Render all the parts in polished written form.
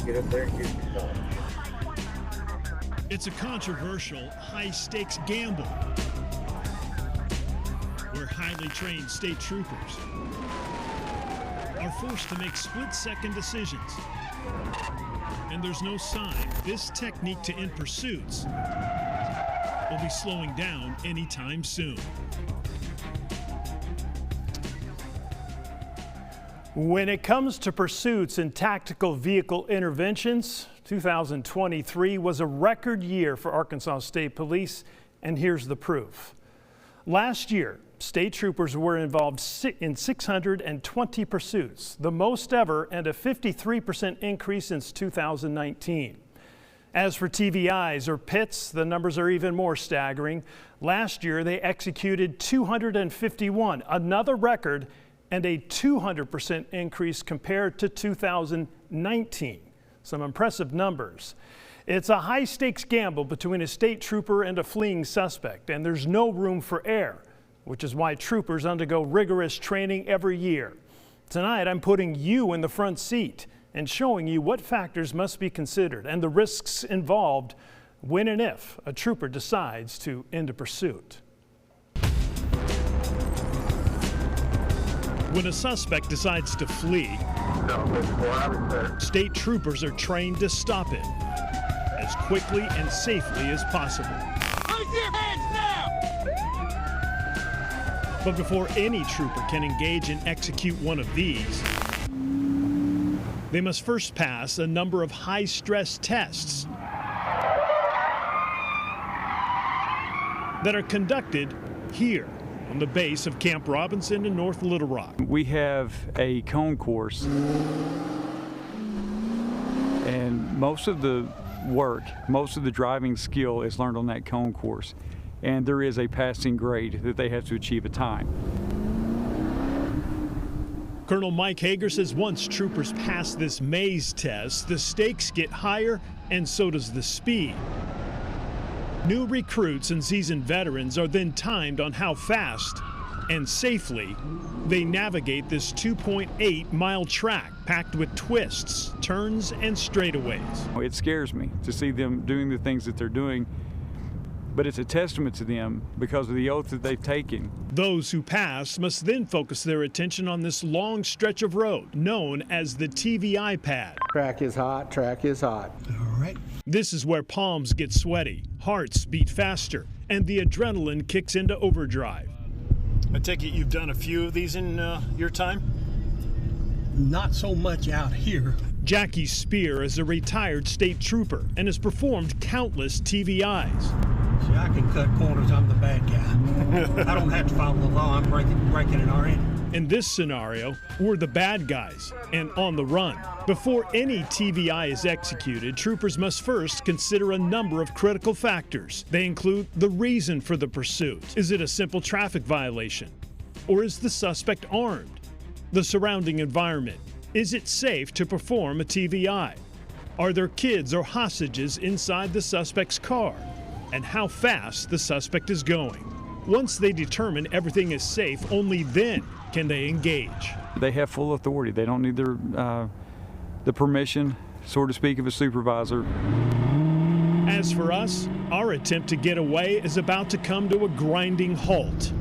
Get up there and get stopped. It's a controversial, high-stakes gamble where highly trained state troopers are forced to make split-second decisions. And there's no sign this technique to end pursuits will be slowing down anytime soon. When it comes to pursuits and tactical vehicle interventions, 2023 was a record year for Arkansas State Police, and here's the proof. Last year, state troopers were involved in 620 pursuits, the most ever, and a 53% increase since 2019. As for TVIs or PITs, the numbers are even more staggering. Last year, they executed 251, another record, and a 200% increase compared to 2019. Some impressive numbers. It's a high-stakes gamble between a state trooper and a fleeing suspect, and there's no room for error, which is why troopers undergo rigorous training every year. Tonight, I'm putting you in the front seat and showing you what factors must be considered and the risks involved when and if a trooper decides to end a pursuit. When a suspect decides to flee, state troopers are trained to stop it as quickly and safely as possible. Put your hands now! But before any trooper can engage and execute one of these, they must first pass a number of high-stress tests that are conducted here on the base of Camp Robinson in North Little Rock. We have a cone course, and most of the work, most of the driving skill is learned on that cone course, and there is a passing grade that they have to achieve a time. Colonel Mike Hager says once troopers pass this maze test, the stakes get higher and so does the speed. New recruits and seasoned veterans are then timed on how fast and safely they navigate this 2.8-mile track packed with twists, turns, and straightaways. It scares me to see them doing the things that they're doing, but it's a testament to them because of the oath that they've taken. Those who pass must then focus their attention on this long stretch of road known as the TVI pad. Track is hot, track is hot. All right. This is where palms get sweaty, hearts beat faster, and the adrenaline kicks into overdrive. I take it you've done a few of these in your time? Not so much out here. Jackie Spear is a retired state trooper and has performed countless TVIs. See, I can cut corners, I'm the bad guy. I don't have to follow the law, I'm breaking it already. In this scenario, we're the bad guys and on the run. Before any TVI is executed, troopers must first consider a number of critical factors. They include the reason for the pursuit. Is it a simple traffic violation? Or is the suspect armed? The surrounding environment. Is it safe to perform a TVI? Are there kids or hostages inside the suspect's car? And how fast the suspect is going. Once they determine everything is safe, only then can they engage. They have full authority. They don't need the permission, so to speak, of a supervisor. As for us, our attempt to get away is about to come to a grinding halt.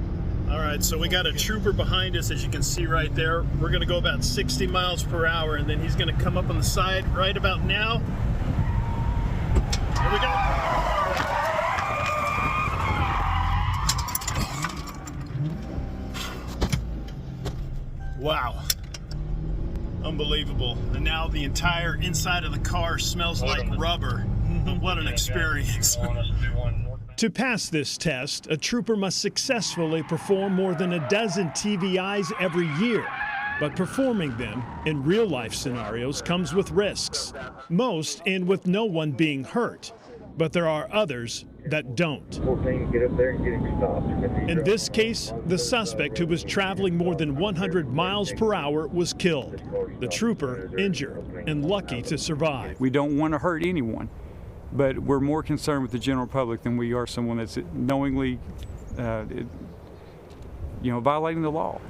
All right, so we got a trooper behind us, as you can see right there. We're gonna go about 60 miles per hour, and then he's gonna come up on the side right about now. Here we go. Wow. Unbelievable. And now the entire inside of the car smells like rubber. What an experience. To pass this test, a trooper must successfully perform more than a dozen TVIs every year. But performing them in real-life scenarios comes with risks. Most end with no one being hurt, but there are others that don't. Get up there and get him stopped. In this case, the suspect, who was traveling more than 100 miles per hour, was killed. The trooper injured and lucky to survive. We don't want to hurt anyone, but we're more concerned with the general public than we are someone that's knowingly, violating the law.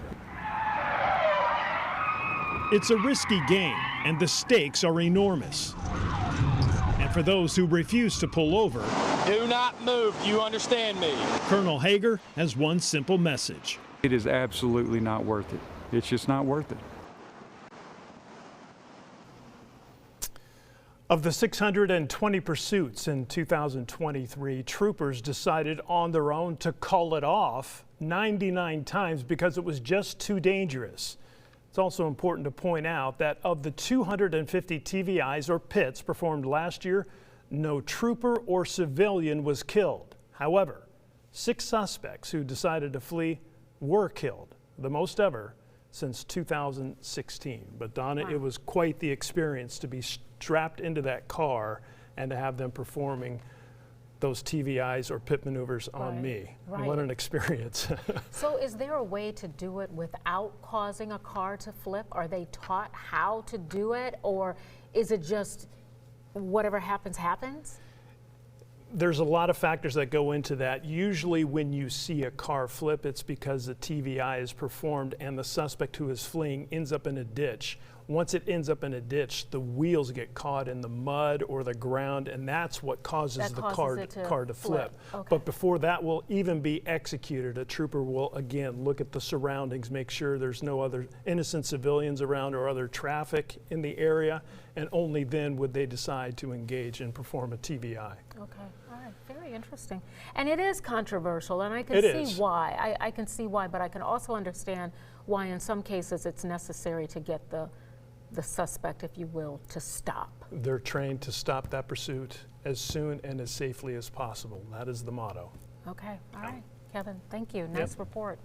It's a risky game, and the stakes are enormous. And for those who refuse to pull over, do not move. Do you understand me? Colonel Hager has one simple message. It is absolutely not worth it. It's just not worth it. Of the 620 pursuits in 2023, troopers decided on their own to call it off 99 times because it was just too dangerous. It's also important to point out that of the 250 TVIs or PITs performed last year, no trooper or civilian was killed. However, 6 suspects who decided to flee were killed, the most ever since 2016. But Donna, Wow. It was quite the experience to be strapped into that car and to have them performing those TVIs or pit maneuvers on me. Right. What an experience. So is there a way to do it without causing a car to flip? Are they taught how to do it, or is it just whatever happens, happens? There's a lot of factors that go into that. Usually when you see a car flip, it's because the TVI is performed and the suspect who is fleeing ends up in a ditch. Once it ends up in a ditch, the wheels get caught in the mud or the ground, and that's what causes the car to flip. Okay. But before that will even be executed, a trooper will again look at the surroundings, make sure there's no other innocent civilians around or other traffic in the area, and only then would they decide to engage and perform a TVI. Okay, all right, very interesting. And it is controversial, and I can see why. I can see why, but I can also understand why in some cases it's necessary to get the suspect, if you will, to stop. They're trained to stop that pursuit as soon and as safely as possible. That is the motto. Okay, all right. Kevin, thank you. Nice report.